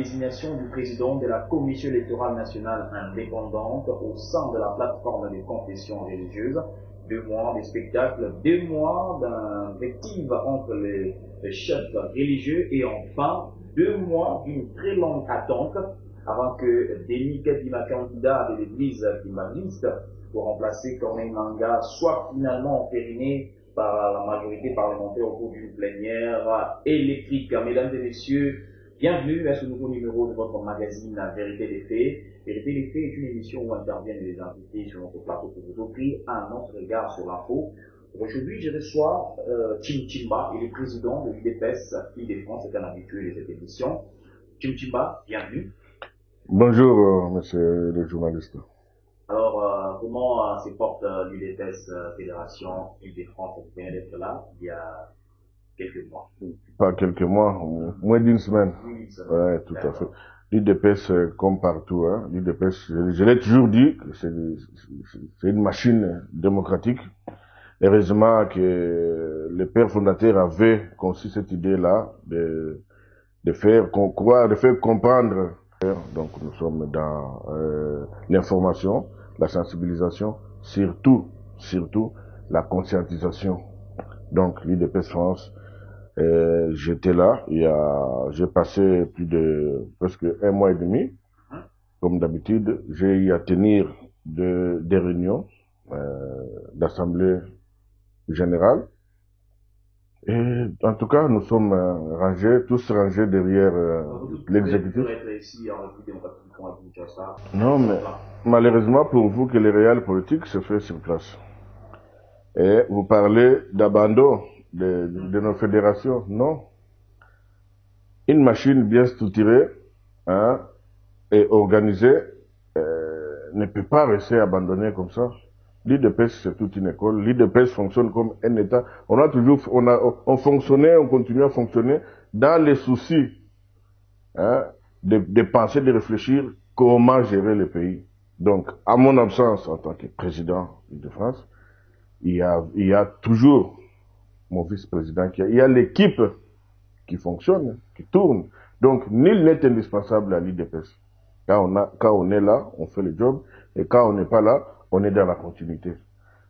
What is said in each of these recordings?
désignation du président de la Commission électorale nationale indépendante au sein de la plateforme des confessions religieuses. 2 mois de spectacle, 2 mois d'invective entre les chefs religieux et enfin 2 mois d'une très longue attente avant que Denis Kadima, candidat de l'église kimbaniste pour remplacer Corneille Nangaa, soit finalement entériné par la majorité parlementaire au cours d'une plénière électrique. Mesdames et messieurs, bienvenue à ce nouveau numéro de votre magazine Vérité des Faits. Vérité des Faits est une émission où interviennent les invités sur notre plateau pour vous offrir un autre regard sur l'info. Aujourd'hui, je reçois Chimchimba, il est président de l'UDPS Île-de-France, c'est un habitué de cette émission. Chimchimba, bienvenue. Bonjour, monsieur le journaliste. Alors, comment se porte l'UDPS Fédération Île-de-France? Vous venez d'être là il y a quelques mois. Pas quelques mois, moins d'une semaine. Oui, ça Oui, tout à fait. L'UDPS, comme partout, hein, l'UDPS, je l'ai toujours dit, c'est une machine démocratique. Heureusement que le père fondateur avait conçu cette idée-là de faire croire, de faire comprendre. Donc nous sommes dans l'information, la sensibilisation, surtout la conscientisation. Donc l'UDPS France, j'étais là, j'ai passé plus de presque 1 mois et demi, comme d'habitude. J'ai eu à tenir des réunions d'assemblée générale. Et en tout cas, nous sommes tous rangés derrière l'exécutif. Non, mais malheureusement pour vous que le réel politique se fait sur place. Et vous parlez d'abandon de nos fédérations. Non. Une machine bien structurée, hein, et organisée ne peut pas rester abandonnée comme ça. L'UDPS, c'est toute une école. L'UDPS fonctionne comme un État. On fonctionnait, on continue à fonctionner dans les soucis, hein, de penser, de réfléchir comment gérer le pays. Donc, à mon absence en tant que président de France, il y a toujours mon vice-président il y a l'équipe qui fonctionne, qui tourne. Donc, nul n'est indispensable à l'UDPS. Quand on est là, on fait le job. Et quand on n'est pas là, on est dans la continuité.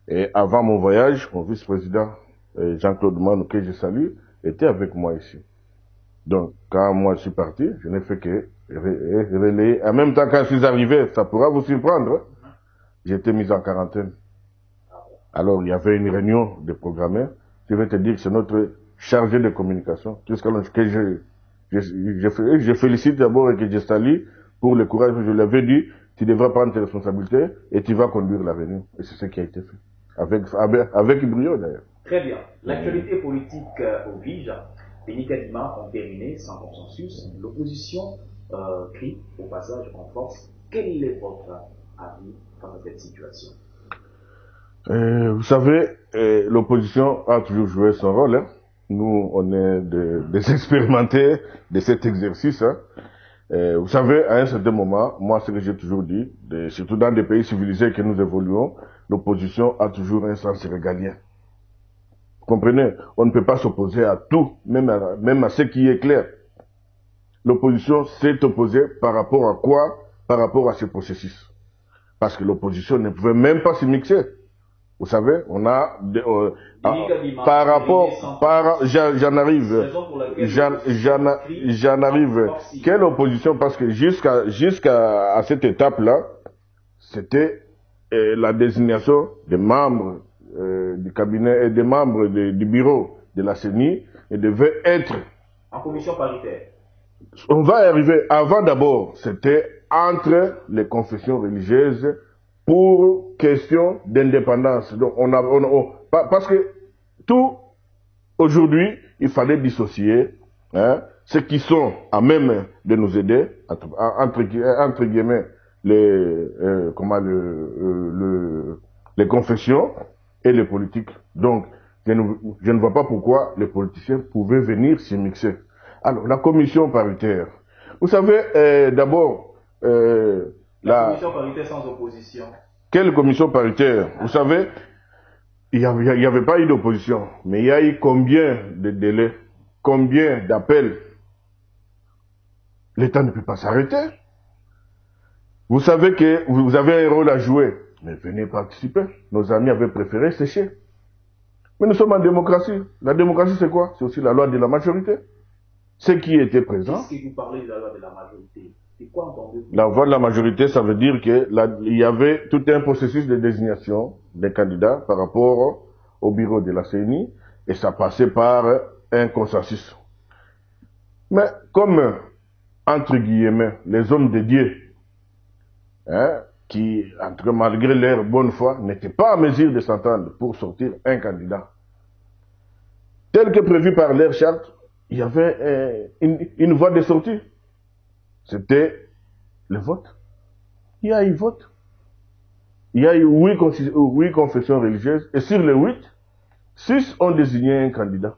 Et avant mon voyage, mon vice-président, Jean-Claude Manou, que je salue, était avec moi ici. Donc, quand moi je suis parti, je n'ai fait que relayer. En même temps, quand je suis arrivé, ça pourra vous surprendre, j'ai été mis en quarantaine. Alors, il y avait une réunion de programmée. Je vais te dire que c'est notre chargé de communication. Tout ce que je félicite d'abord et que je salue pour le courage que je lui avais dit. Tu devras prendre tes responsabilités et tu vas conduire la réunion. Et c'est ce qui a été fait. Avec brio d'ailleurs. Très bien. L'actualité politique oblige. Denis Kadima ont terminé sans consensus. L'opposition crie au passage en force. Quel est votre avis face à cette situation? Vous savez, l'opposition a toujours joué son rôle. Hein. Nous, on est des expérimentés de cet exercice. Hein. Vous savez, à un certain moment, moi, ce que j'ai toujours dit, surtout dans des pays civilisés que nous évoluons, l'opposition a toujours un sens régalien. Vous comprenez? On ne peut pas s'opposer à tout, même à ce qui est clair. L'opposition s'est opposée par rapport à quoi? Par rapport à ce processus. Parce que l'opposition ne pouvait même pas se mixer. Vous savez, on a par rapport, j'en arrive. Quelle opposition? Parce que jusqu'à cette étape-là, c'était la désignation des membres du cabinet et des membres du bureau de la CENI et devait être en commission paritaire. On va y arriver. Avant d'abord, c'était entre les confessions religieuses pour question d'indépendance. Donc parce que tout aujourd'hui, il fallait dissocier ceux qui sont à même de nous aider, entre guillemets, les confessions et les politiques. Donc, je ne vois pas pourquoi les politiciens pouvaient venir s'y mixer. Alors, la commission paritaire. Vous savez, d'abord, la commission paritaire sans opposition. Quelle commission paritaire? Vous savez, il n'y avait pas eu d'opposition, mais il y a eu combien de délais, combien d'appels L'État ne peut pas s'arrêter. Vous savez que vous avez un rôle à jouer, mais venez participer. Nos amis avaient préféré sécher. Mais nous sommes en démocratie. La démocratie, c'est quoi? C'est aussi la loi de la majorité. Ceux qui étaient présents. Qu'est-ce que vous parlez de la loi de la majorité? C'est quoi entendez-vous? La loi de la majorité, ça veut dire que il y avait tout un processus de désignation des candidats par rapport au bureau de la CENI, et ça passait par un consensus. Mais comme, entre guillemets, les hommes de Dieu, qui, malgré leur bonne foi, n'étaient pas en mesure de s'entendre pour sortir un candidat, tel que prévu par leur charte, il y avait une voie de sortie. C'était le vote. Il y a eu vote. Il y a eu 8 confessions religieuses, et sur les 8, 6 ont désigné un candidat.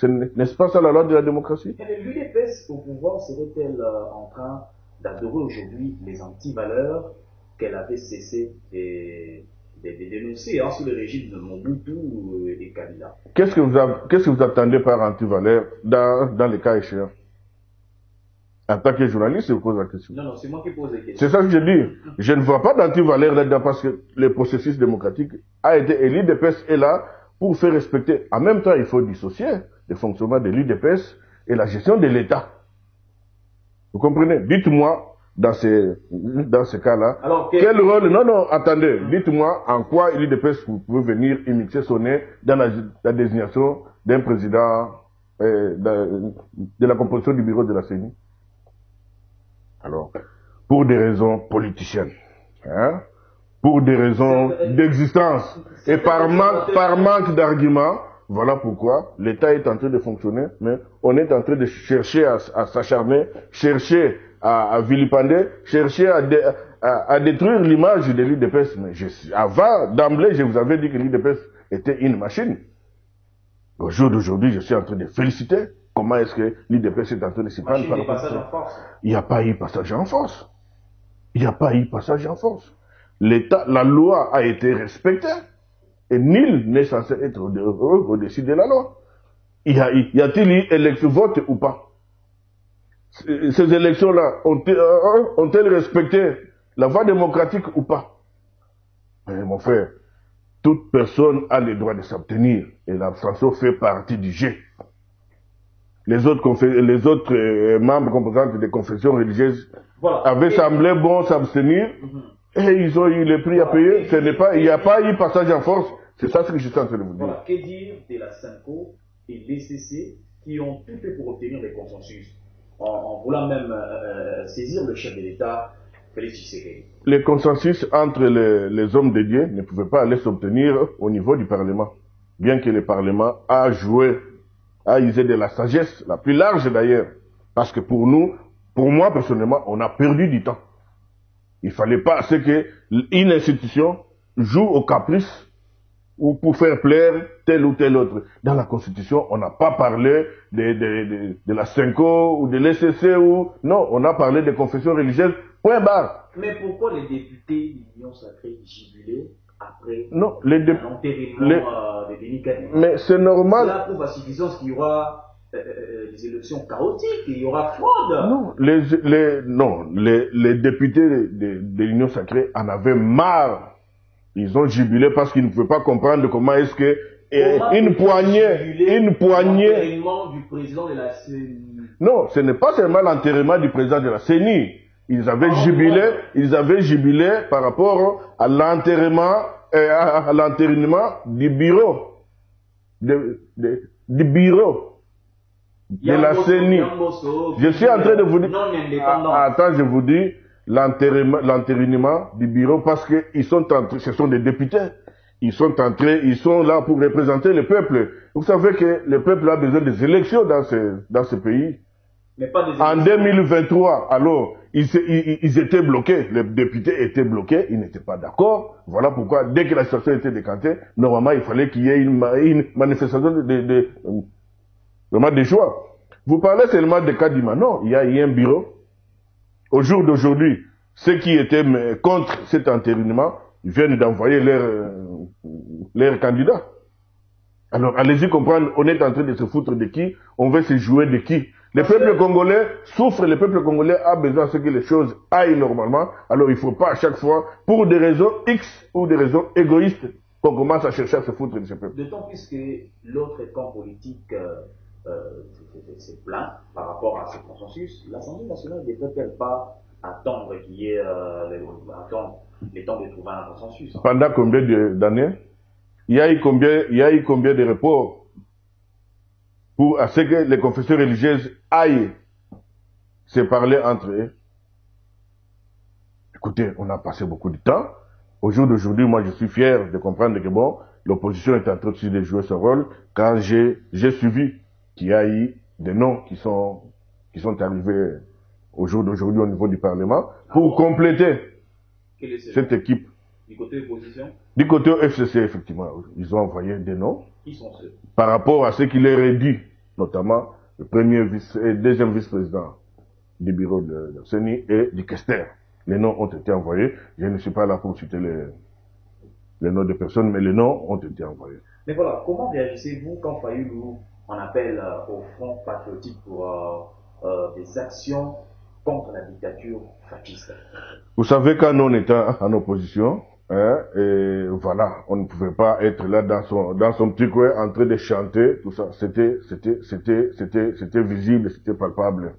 N'est-ce pas ça la loi de la démocratie? L'UDPS au pouvoir serait-elle en train d'adorer aujourd'hui les antivaleurs qu'elle avait cessé de dénoncer sous le régime de Mobutu et Kabila? Qu'est-ce que vous attendez par antivaleur dans les cas échéants? En tant que journaliste, je vous pose la question. Non, c'est moi qui pose la question. C'est ça que je dis. Je ne vois pas d'antivaleur là-dedans parce que le processus démocratique a été, et l'UDPS est là pour faire respecter. En même temps, il faut dissocier le fonctionnement de l'UDPS et la gestion de l'État. Vous comprenez? Dites-moi, dans ce cas-là, quel rôle... Non, attendez. Dites-moi en quoi l'UDPS peut venir immixer son nez dans la désignation d'un président de la composition du bureau de la CENI. Alors, pour des raisons politiciennes, pour des raisons d'existence, et par manque d'arguments, voilà pourquoi l'État est en train de fonctionner, mais on est en train de chercher à s'acharner, chercher à vilipender, chercher à détruire l'image de l'UDPS. Mais avant, d'emblée, je vous avais dit que l'UDPS était une machine. Au jour d'aujourd'hui, je suis en train de féliciter. Comment est-ce que l'UDPS est en train de s'y prendre par rapport à ça? Il n'y a pas eu passage en force. Il n'y a pas eu passage en force. La loi a été respectée. Et nul n'est censé être au-dessus de la loi. Y a-t-il eu vote ou pas? Ces élections-là ont-elles respecté la voie démocratique ou pas? Mais mon frère, toute personne a le droit de s'abstenir. Et l'abstention fait partie du jeu. Les autres membres composantes des confessions religieuses avaient semblé bon s'abstenir. Et ils ont eu le prix à payer. Il n'y a pas eu passage en force. C'est ça ce que je suis en train de vous dire. Voilà. Que dire de la SYNCO et l'ECC qui ont tout fait pour obtenir des consensus en voulant même saisir le chef de l'État, Félix Tshisekedi? Les consensus entre les hommes de Dieu ne pouvaient pas aller s'obtenir au niveau du Parlement. Bien que le Parlement a usé de la sagesse, la plus large d'ailleurs. Parce que pour moi personnellement, on a perdu du temps. Il fallait pas qu'une institution joue au caprice ou pour faire plaire tel ou tel autre. Dans la Constitution, on n'a pas parlé de la SYNCO ou de l'ECC non, on a parlé des confessions religieuses, point barre. Mais pourquoi les députés de l'Union sacrée jubilés après l'enterrement de Denis Kadima? Mais c'est normal. Cela prouve à suffisance qu'il y aura des élections chaotiques, il y aura fraude. Non, les députés de l'Union sacrée en avaient marre. Ils ont jubilé parce qu'ils ne pouvaient pas comprendre comment est-ce que une poignée du président de la CENI. Non, ce n'est pas seulement l'enterrement du président de la CENI. Ils avaient jubilé par rapport à l'enterrement du bureau de la CENI. Je suis en train de vous dire. Attends, je vous dis l'enterrement du bureau parce que ce sont des députés. Ils sont là pour représenter le peuple. Vous savez que le peuple a besoin des élections dans ce pays. Mais pas des élections. En 2023, alors, ils étaient bloqués. Les députés étaient bloqués. Ils n'étaient pas d'accord. Voilà pourquoi, dès que la situation était décantée, normalement, il fallait qu'il y ait une manifestation vraiment de joie. Vous parlez seulement de Kadima. Non, il y a eu un bureau. Au jour d'aujourd'hui, ceux qui étaient contre cet enterrement viennent d'envoyer leurs candidats. Alors, allez-y comprendre, on est en train de se foutre de qui, on veut se jouer de qui. Le peuple congolais souffre, le peuple congolais a besoin de que les choses aillent normalement. Alors il ne faut pas à chaque fois, pour des raisons X ou des raisons égoïstes, qu'on commence à chercher à se foutre de ce peuple. D'autant plus que l'autre camp politique s'est plaint par rapport à ce consensus. L'Assemblée nationale ne peut-elle pas attendre qu'il y ait les temps de trouver un consensus? Pendant combien d'années? Il y a eu combien de reports pour à ce que les confessions religieuses aillent se parler entre eux? Écoutez, on a passé beaucoup de temps. Au jour d'aujourd'hui, moi je suis fier de comprendre que bon, l'opposition est en train de jouer son rôle quand j'ai suivi qu'il y a eu des noms qui sont arrivés au jour d'aujourd'hui au niveau du Parlement pour compléter cette équipe. Du côté opposition? Du côté FCC, effectivement, ils ont envoyé des noms. Qui sont ceux? Par rapport à ce qu'il leur est dit, notamment le premier et deuxième vice-président du bureau de CENI et du Kester. Les noms ont été envoyés. Je ne suis pas là pour citer les noms de personnes, mais les noms ont été envoyés. Mais voilà, comment réagissez-vous quand Fayoulou en appelle au Front patriotique pour des actions contre la dictature fasciste? Vous savez, quand on était en opposition, et voilà, on ne pouvait pas être là dans son petit coin en train de chanter, tout ça. C'était visible, c'était palpable.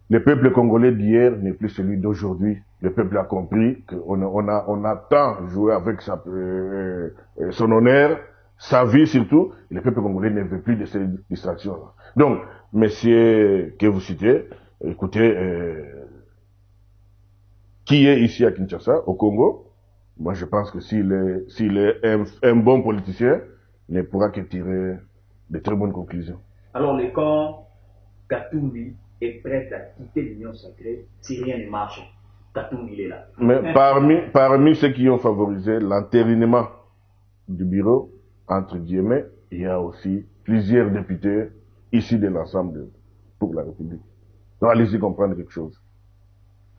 Le peuple congolais d'hier n'est plus celui d'aujourd'hui. Le peuple a compris qu'on a tant joué avec son honneur, sa vie surtout. Et le peuple congolais ne veut plus de ces distractions-là. Donc, messieurs que vous citez, écoutez, qui est ici à Kinshasa, au Congo? Moi, je pense que s'il est un bon politicien, il ne pourra que tirer de très bonnes conclusions. Alors, le camp Katumbi est prêt à quitter l'Union sacrée si rien ne marche. Katumbi, il est là. Mais parmi ceux qui ont favorisé l'entérinement du bureau, entre guillemets, il y a aussi plusieurs députés ici de l'ensemble pour la République. Donc, allez-y comprendre quelque chose.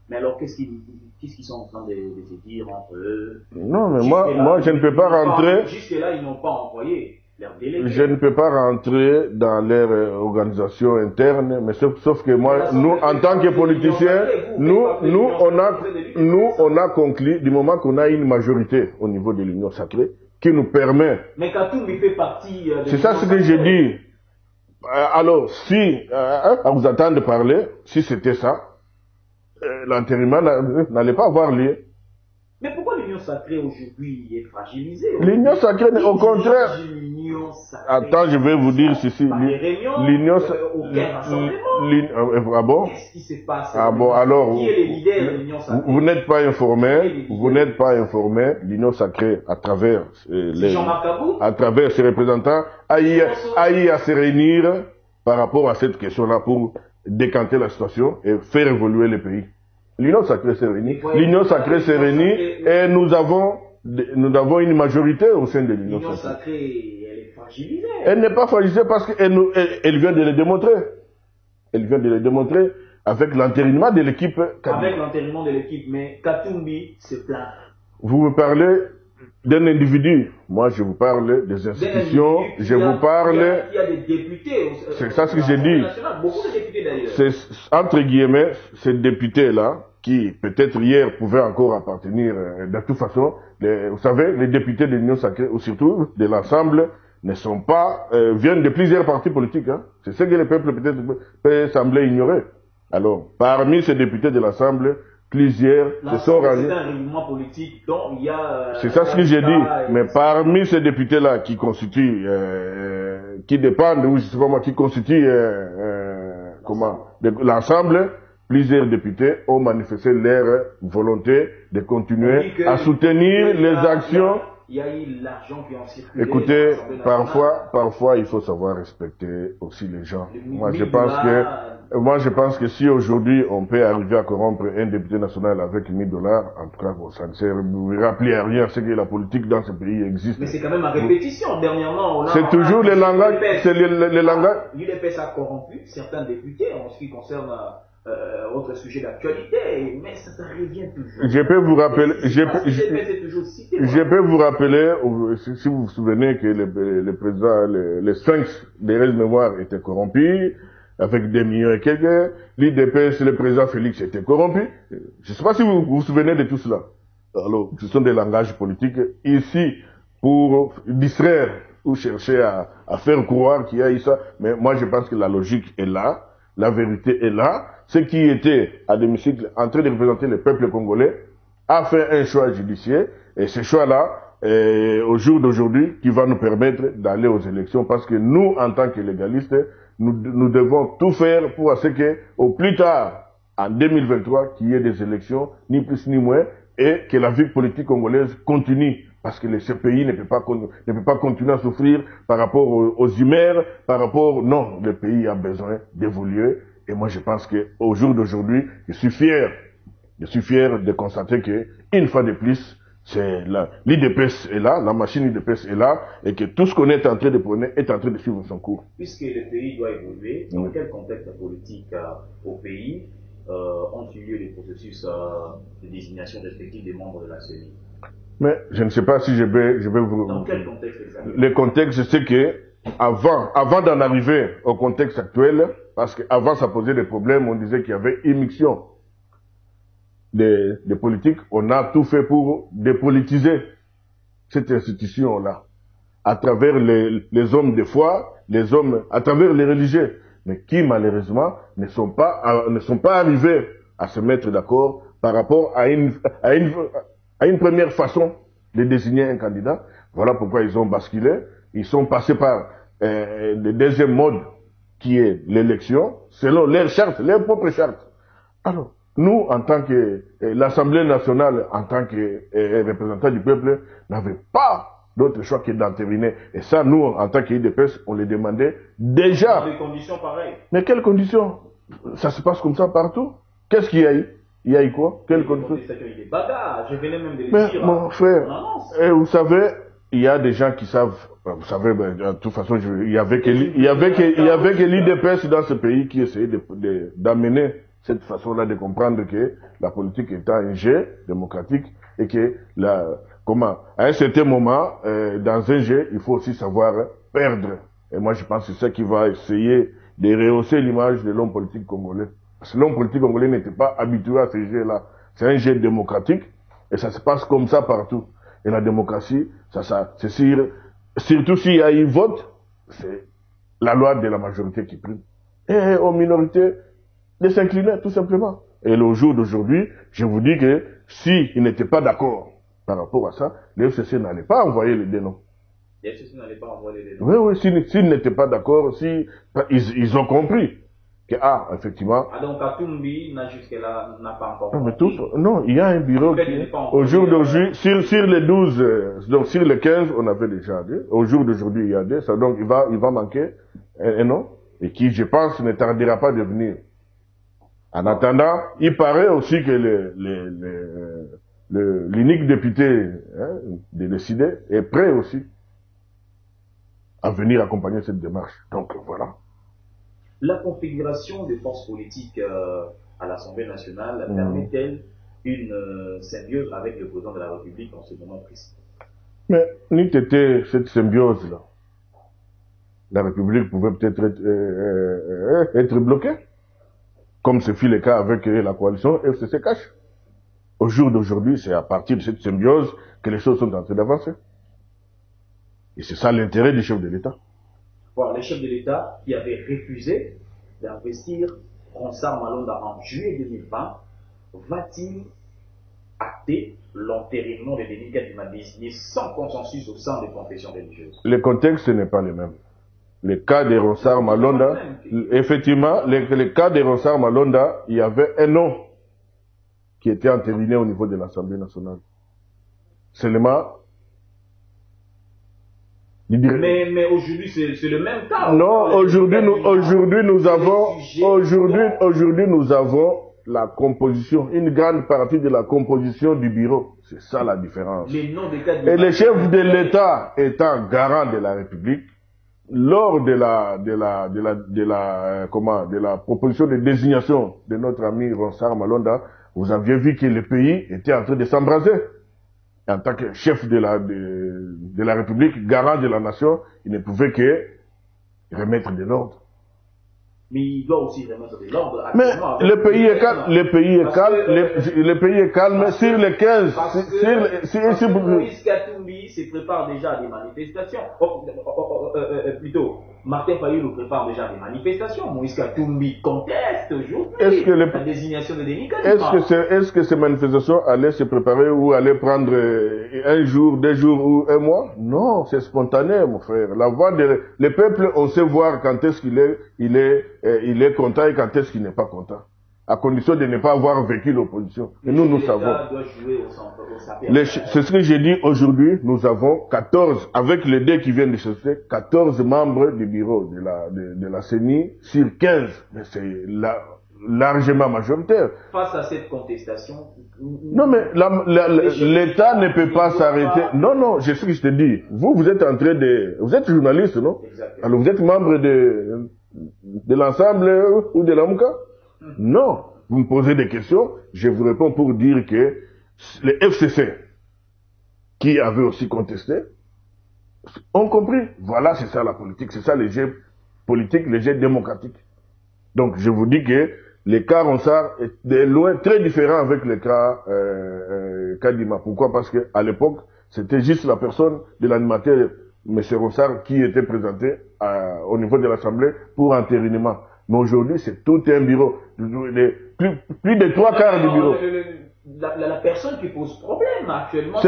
Mais alors, qu'est-ce qu'ils sont en train de se dire entre eux? Non, mais moi, je ne peux pas rentrer. Jusque-là, ils n'ont pas envoyé leur délégué. Je ne peux pas rentrer dans leur organisation interne, mais sauf que moi, nous, en tant que politiciens, on a conclu, du moment qu'on a une majorité au niveau de l'Union sacrée, qui nous permet. Mais Katumbi fait partie. C'est ça ce que j'ai dit. Alors, si, à vous attendre de parler, si c'était ça, l'entérinement n'allait pas avoir lieu. Mais pourquoi l'Union sacrée aujourd'hui est fragilisée? L'Union sacrée, au contraire. Attends, je vais vous dire ceci. L'Union Ah bon? Qu'est-ce qui se passe? Ah bon, alors. Qui est le leader de l'Union sacrée? Vous n'êtes pas informé. Vous n'êtes pas informé. L'Union sacrée, à travers ses représentants, a eu à se réunir par rapport à cette question-là pour décanter la situation et faire évoluer le pays. L'Union sacrée s'est réunie. L'Union sacrée s'est réunie et nous avons une majorité au sein de l'Union sacrée. L'Union sacrée, elle est fragilisée. Elle n'est pas fragilisée parce qu'elle vient de le démontrer. Elle vient de le démontrer avec l'entérinement de l'équipe. Avec l'entérinement de l'équipe, mais Katumbi se plaint. Vous me parlez d'un individu. Moi, je vous parle des institutions. Je vous parle. Il y a des députés. C'est ça ce que j'ai dit. Beaucoup de députés d'ailleurs. C'est entre guillemets ces députés-là qui peut-être hier pouvaient encore appartenir. De toute façon, vous savez, les députés de l'Union sacrée ou surtout de l'ensemble ne sont pas viennent de plusieurs partis politiques. Hein. C'est ce que le peuple peut-être peut sembler ignorer. Alors, parmi ces députés de l'ensemble, plusieurs se sont rendus. C'est un règlement politique dont il y a. C'est ça ce que j'ai dit. Mais parmi ces députés-là qui constituent, qui dépendent, ou je sais pas moi, qui constituent, l'ensemble, plusieurs députés ont manifesté leur volonté de continuer à soutenir les actions. Il y a eu l'argent qui en circulé. Écoutez, parfois, il faut savoir respecter aussi les gens. Moi, je pense que si aujourd'hui on peut arriver à corrompre un député national avec $1000, en tout cas, bon, ça ne servira plus à rien. C'est que la politique dans ce pays existe. Mais c'est quand même en répétition. Dernièrement, c'est toujours le langage. C'est le langage. L'UDPS a corrompu certains députés en ce qui concerne autre sujet d'actualité, mais ça revient toujours. Je peux vous rappeler, je peux vous rappeler, si vous vous souvenez que le président, les 5 des mémoires étaient corrompus, avec des millions et quelques. L'IDPS, le président Félix était corrompu. Je ne sais pas si vous vous souvenez de tout cela. Alors, ce sont des langages politiques ici pour distraire ou chercher à faire croire qu'il y a eu ça. Mais moi, je pense que la logique est là, la vérité est là. Ceux qui étaient à l'hémicycle en train de représenter le peuple congolais a fait un choix judiciaire. Et ce choix-là, au jour d'aujourd'hui, qui va nous permettre d'aller aux élections. Parce que nous, en tant que légalistes, nous devons tout faire pour ce que, au plus tard, en 2023, qu'il y ait des élections, ni plus ni moins, et que la vie politique congolaise continue. Parce que ce pays ne peut pas continuer à souffrir par rapport aux humeurs, par rapport... Non, le pays a besoin d'évoluer. Et moi, je pense qu'au jour d'aujourd'hui, je suis fier de constater que, une fois de plus, l'IDPS est là, la machine IDPS est là, et que tout ce qu'on est en train de prôner est en train de suivre son cours. Puisque le pays doit évoluer, dans quel contexte politique au pays ont eu lieu les processus de désignation respective des membres de la CENI? Mais je ne sais pas si je vais vous... Dans quel contexte exactement? Le contexte, c'est que avant d'en arriver au contexte actuel, parce qu'avant ça posait des problèmes, on disait qu'il y avait immixtion des politiques, on a tout fait pour dépolitiser cette institution-là, à travers les hommes de foi, à travers les religieux, mais qui malheureusement ne sont pas arrivés à se mettre d'accord par rapport à une première façon de désigner un candidat. Voilà pourquoi ils ont basculé. Ils sont passés par le deuxième mode qui est l'élection, selon leurs chartes, leurs propres chartes. Alors, nous, en tant que l'Assemblée nationale, en tant que représentants du peuple, n'avait pas d'autre choix que d'entériner. Et ça, nous, en tant qu'IDPS, on les demandait déjà. Dans des conditions pareilles. Mais quelles conditions? Ça se passe comme ça partout? Qu'est-ce qu'il y a eu? Il y a eu quoi? Quelles conditions? Il y a des bagarres, je venais même de les Mais dire. mon frère, vous savez, il y a des gens qui savent, vous savez, de toute façon, il y avait que l'IDPS dans ce pays qui essayait d'amener cette façon-là de comprendre que la politique est un jeu démocratique et que à un certain moment, dans un jeu, il faut aussi savoir perdre. Et moi, je pense que c'est ça qui va essayer de rehausser l'image de l'homme politique congolais. Parce que l'homme politique congolais n'était pas habitué à ce jeu-là. C'est un jeu démocratique et ça se passe comme ça partout. Et la démocratie, c'est surtout s'il y a eu vote, c'est la loi de la majorité qui prime. Et aux minorités de s'incliner, tout simplement. Et le jour d'aujourd'hui, je vous dis que s'ils n'étaient pas d'accord par rapport à ça, le FCC n'allait pas envoyer les dénoms. Le FCC n'allait pas envoyer les dénoms. Oui, s'ils n'étaient pas d'accord, ils ont compris que, effectivement. Donc, Katumbi, jusque-là, n'a pas encore compris. Non, il y a un bureau qui, au jour d'aujourd'hui, sur les 12, donc sur les 15, on avait déjà 2. Au jour d'aujourd'hui, il y a 2. Ça, donc, il va manquer un nom, et qui, je pense, ne tardera pas de venir. En attendant, il paraît aussi que l'unique député de décider est prêt aussi à venir accompagner cette démarche. Donc, voilà. La configuration des forces politiques à l'Assemblée nationale permet-elle une symbiose avec le président de la République en ce moment précis? Mais n'eût été cette symbiose-là, la République pouvait peut-être être bloquée, comme ce fut le cas avec la coalition FCC Cash. Au jour d'aujourd'hui, c'est à partir de cette symbiose que les choses sont en train d'avancer. Et c'est ça l'intérêt du chef de l'État. Voilà, le chef de l'État qui avait refusé d'investir Ronsard Malonda en juillet 2020, va-t-il acter l'entérinement de Denis Kadima désigné sans consensus au sein des confessions religieuses? Le contexte n'est pas le même. Le cas de Ronsard Malonda, effectivement, le cas de Ronsard Malonda, il y avait un nom qui était entériné au niveau de l'Assemblée nationale. Seulement, mais aujourd'hui, c'est le même cas. Non, aujourd'hui, nous avons la composition, une grande partie de la composition du bureau. C'est ça la différence. Et le chef de l'État étant garant de la République, lors de la proposition de désignation de notre ami Ronsard Malonda, vous aviez vu que le pays était en train de s'embraser. En tant que chef de la République, garant de la nation, il ne pouvait que remettre de l'ordre. Mais il doit aussi remettre de l'ordre. Mais le pays est calme, le pays est calme sur les 15. Parce que Moïse Katumbi se prépare déjà à des manifestations. Plutôt, Martin Fayulu prépare déjà des manifestations. Moïse Katumbi conteste aujourd'hui la désignation de Denis Kadima. Est-ce que ces manifestations allaient se préparer ou allaient prendre un jour, 2 jours ou 1 mois? Non, c'est spontané, mon frère. La voix le peuple, on sait voir quand est-ce qu'il est content et quand est-ce qu'il n'est pas content. À condition de ne pas avoir vécu l'opposition. Et nous savons. C'est ce que j'ai dit aujourd'hui. Nous avons 14, avec les deux qui viennent de chercher, 14 membres du bureau de la CENI sur 15. Mais c'est largement majoritaire. Face à cette contestation. Non, mais l'État ne peut pas s'arrêter. Non, je sais ce que je te dis. Vous êtes en train vous êtes journaliste, non? Exactement. Alors vous êtes membre de l'ensemble ou de l'AMCA? Non. Vous me posez des questions, je vous réponds pour dire que les FCC, qui avaient aussi contesté, ont compris. Voilà, c'est ça la politique, c'est ça les jeux politiques, les jeux démocratiques. Donc je vous dis que les cas Ronsard est de loin très différent avec le cas Kadima. Pourquoi? Parce que à l'époque, c'était juste la personne de l'animateur M. Ronsard qui était présenté au niveau de l'Assemblée pour entérinement. Mais aujourd'hui, c'est tout un bureau. Plus de 3/4 du bureau. La personne qui pose problème actuellement. Ce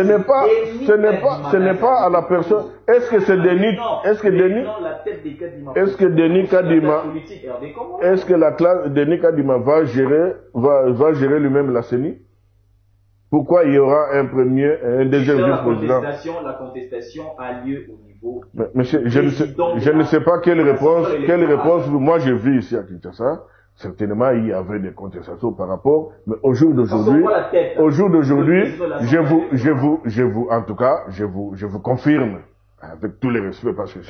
n'est pas à la personne. Est-ce que c'est Denis? Est-ce que Denis Kadima? Est-ce que la classe Denis Kadima va gérer lui-même la CENI? Pourquoi il y aura un premier et un deuxième vice-président? La contestation a lieu au niveau. Monsieur, je ne sais pas quelle réponse moi je vis ici à Kinshasa. Certainement, il y avait des contestations par rapport, mais au jour d'aujourd'hui, je vous confirme, avec tous les respects, parce que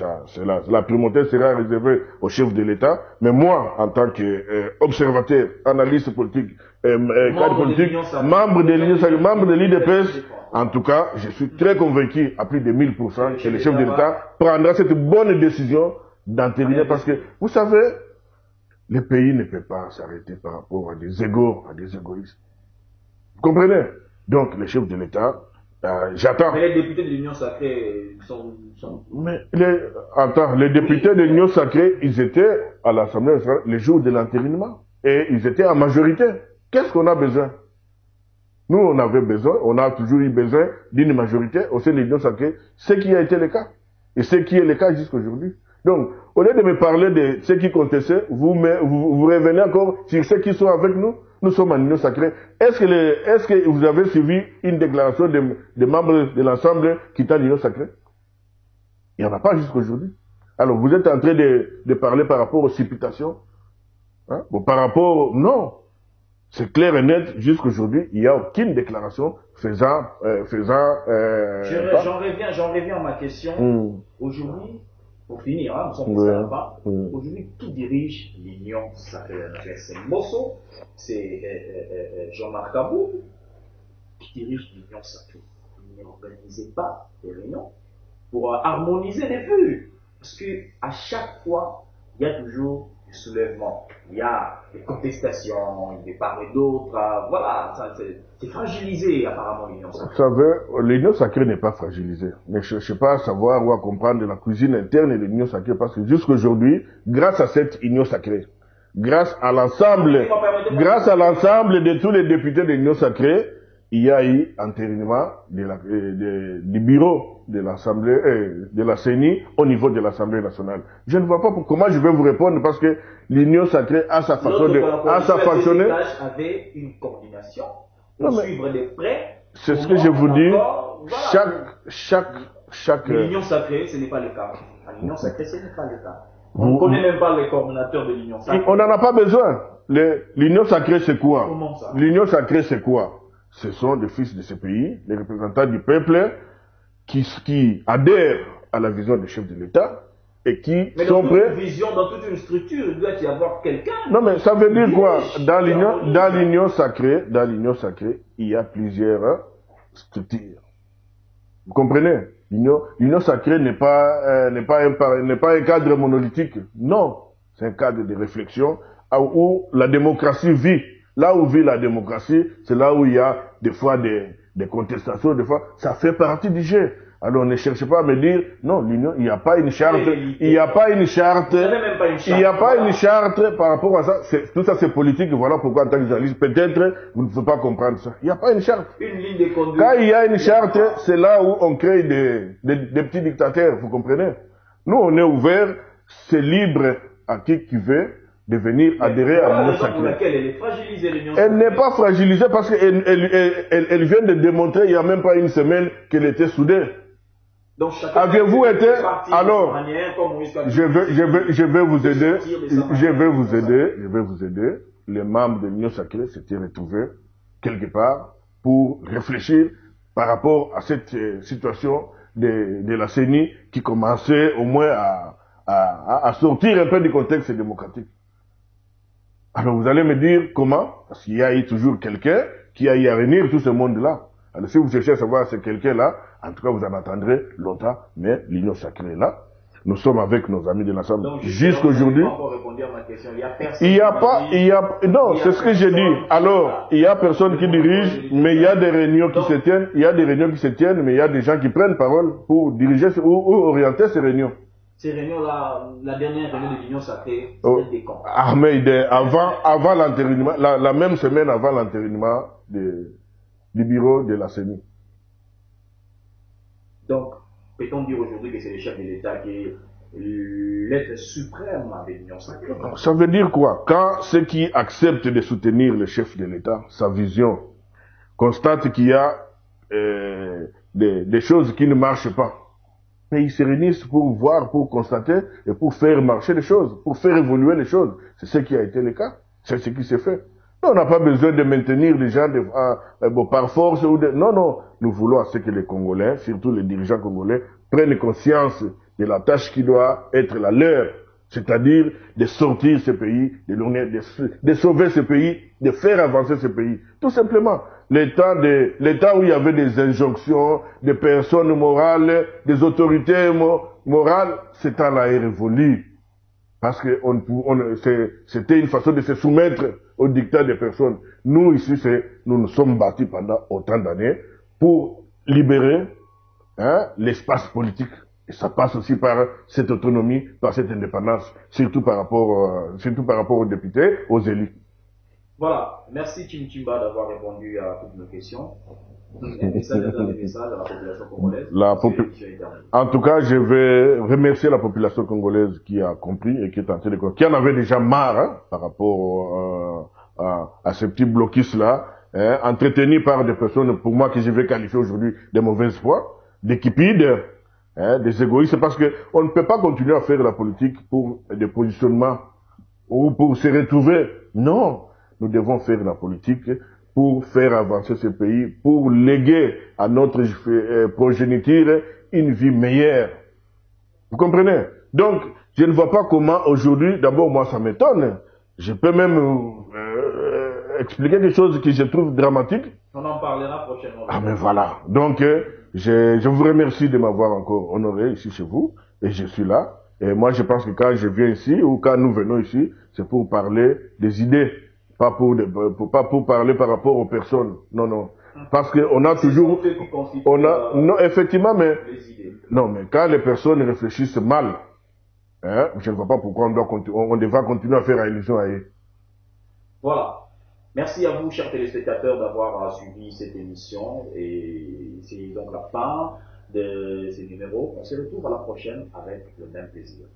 la primauté sera réservée au chef de l'État, mais moi, en tant qu'observateur, analyste politique, cadre politique, membre de l'IDPS, en tout cas, je suis très convaincu, à plus de 1000%, que le chef de l'État prendra cette bonne décision d'entériner, parce que, vous savez, le pays ne peut pas s'arrêter par rapport à des égoïstes. Vous comprenez? Donc, le chef de l'État, j'attends. Mais les députés de l'Union Sacrée sont... Mais les députés de l'Union Sacrée, ils étaient à l'Assemblée nationale le jour de l'entérinement. Et ils étaient en majorité. Qu'est-ce qu'on a besoin? Nous, on a toujours eu besoin d'une majorité au sein de l'Union Sacrée, ce qui a été le cas. Et ce qui est le cas jusqu'à aujourd'hui. Donc, au lieu de me parler de ceux qui contestaient, vous revenez encore sur ceux qui sont avec nous. Nous sommes en Union Sacrée. Est-ce que vous avez suivi une déclaration des membres de l'ensemble quittant l'Union Sacrée? Il n'y en a pas jusqu'aujourd'hui. Alors, vous êtes en train de parler par rapport aux supputations. Hein? Bon, par rapport... Non. C'est clair et net, jusqu'aujourd'hui, il n'y a aucune déclaration faisant... J'en reviens à ma question. Aujourd'hui... Pour finir, nous sommes pas. Aujourd'hui, qui dirige l'Union Sacrée? C'est Mosso, c'est Jean-Marc Kabou qui dirige l'Union Sacrée. Vous n'organisez pas des réunions pour harmoniser les vues. Parce que à chaque fois, il y a toujours des soulèvements, il y a des contestations, des part et d'autres. Voilà, c'est fragilisé apparemment l'Union Sacrée. Vous savez, l'Union Sacrée n'est pas fragilisée. Ne cherchez pas à savoir ou à comprendre la cuisine interne de l'Union Sacrée, parce que jusqu'aujourd'hui, grâce à cette Union Sacrée, grâce à l'ensemble de tous les députés de l'Union Sacrée, il y a eu entérinement du bureau de l'Assemblée, de la CENI au niveau de l'Assemblée nationale. Je ne vois pas comment je vais vous répondre, parce que l'Union Sacrée a sa façon fonctionner. Avait une coordination pour suivre de près. C'est ce que je vous dis. Chaque. L'Union Sacrée, ce n'est pas le cas. L'Union Sacrée, ce n'est pas le cas. On ne connaît même pas les coordinateurs de l'Union Sacrée. On n'en a pas besoin. L'Union Sacrée, c'est quoi? Comment ça? L'Union Sacrée, c'est quoi? Ce sont des fils de ce pays, les représentants du peuple, qui adhèrent à la vision du chef de l'État et qui sont prêts. Dans toute une structure, il doit y avoir quelqu'un. Non, mais ça veut dire quoi? Dans l'Union Sacrée, il y a plusieurs structures. Vous comprenez? L'Union Sacrée n'est pas un cadre monolithique. Non. C'est un cadre de réflexion où la démocratie vit. Là où vit la démocratie, c'est là où il y a des fois des contestations, des fois, ça fait partie du jeu. Alors ne cherchez pas à me dire, non, l'Union, il n'y a pas une charte, il n'y a pas une charte, il n'y a pas une charte par rapport à ça. Tout ça c'est politique, voilà pourquoi en tant que journaliste, peut-être vous ne pouvez pas comprendre ça. Il n'y a pas une charte. Une ligne de conduite. Quand il y a une charte, c'est là où on crée des petits dictateurs, vous comprenez? Nous, on est ouvert, c'est libre à qui veut de venir adhérer à l'Union sacrée. Elle est fragilisée, l'Union sacrée. Elle n'est pas fragilisée parce qu'elle vient de démontrer il n'y a même pas une semaine qu'elle était soudée. Avez-vous été, alors, je vais vous aider, les membres de l'Union sacrée s'étaient retrouvés quelque part pour réfléchir par rapport à cette situation de la CENI qui commençait au moins à sortir un peu du contexte démocratique. Alors vous allez me dire comment? Parce qu'il y a eu toujours quelqu'un qui a eu à réunir tout ce monde-là. Alors si vous cherchez à savoir ce quelqu'un-là, en tout cas vous en attendrez longtemps, mais l'Union sacrée est là. Nous sommes avec nos amis de l'Assemblée. Jusqu'aujourd'hui, non, c'est ce que j'ai dit. Alors, il y a personne qui dirige, mais il y a des réunions qui se tiennent, mais il y a des gens qui prennent parole pour diriger ou orienter ces réunions. Ces réunions-là, la dernière réunion de l'Union sacrée, c'était des camps. Avant l'entérinement, la même semaine avant l'entérinement du bureau de la CENI. Donc, peut-on dire aujourd'hui que c'est le chef de l'État qui est l'être suprême de l'Union sacrée? Ça veut dire quoi? Quand ceux qui acceptent de soutenir le chef de l'État, sa vision, constatent qu'il y a des choses qui ne marchent pas, mais ils se réunissent pour voir, pour constater et pour faire marcher les choses, pour faire évoluer les choses. C'est ce qui a été le cas. C'est ce qui s'est fait. On n'a pas besoin de maintenir les gens par force. Non. Nous voulons à ce que les Congolais, surtout les dirigeants congolais, prennent conscience de la tâche qui doit être la leur. C'est-à-dire de sortir ce pays, de sauver ce pays, de faire avancer ce pays. Tout simplement. L'état où il y avait des injonctions, des personnes morales, des autorités morales, ce temps-là est révolu. Parce que c'était une façon de se soumettre au dictat des personnes. Nous, ici, nous nous sommes battus pendant autant d'années pour libérer l'espace politique. Et ça passe aussi par cette autonomie, par cette indépendance, surtout par rapport aux députés, aux élus. Voilà. Merci Chimchimba d'avoir répondu à toutes nos questions. Un message à la population congolaise. En tout cas, je vais remercier la population congolaise qui a compris et qui est en train de comprendre, qui en avait déjà marre par rapport à ce petit blocus-là, entretenu par des personnes, pour moi, que je vais qualifier aujourd'hui de mauvaise foi, des cupides, des égoïstes, parce que on ne peut pas continuer à faire la politique pour des positionnements ou pour se retrouver. Non, nous devons faire la politique pour faire avancer ce pays, pour léguer à notre progéniture une vie meilleure. Vous comprenez? Donc, je ne vois pas comment aujourd'hui, d'abord moi ça m'étonne, je peux même expliquer des choses que je trouve dramatiques. On en parlera prochainement. Ah mais voilà, donc je vous remercie de m'avoir encore honoré ici chez vous, et je suis là, et moi je pense que quand je viens ici, ou quand nous venons ici, c'est pour parler des idées. Pas pour parler par rapport aux personnes. Non. Parce que on a toujours, non, effectivement, mais, non, mais quand les personnes réfléchissent mal, je ne vois pas pourquoi on devra continuer à faire allusion à eux. Voilà. Merci à vous, chers téléspectateurs, d'avoir suivi cette émission. Et c'est donc la fin de ces numéros. On se retrouve à la prochaine avec le même plaisir.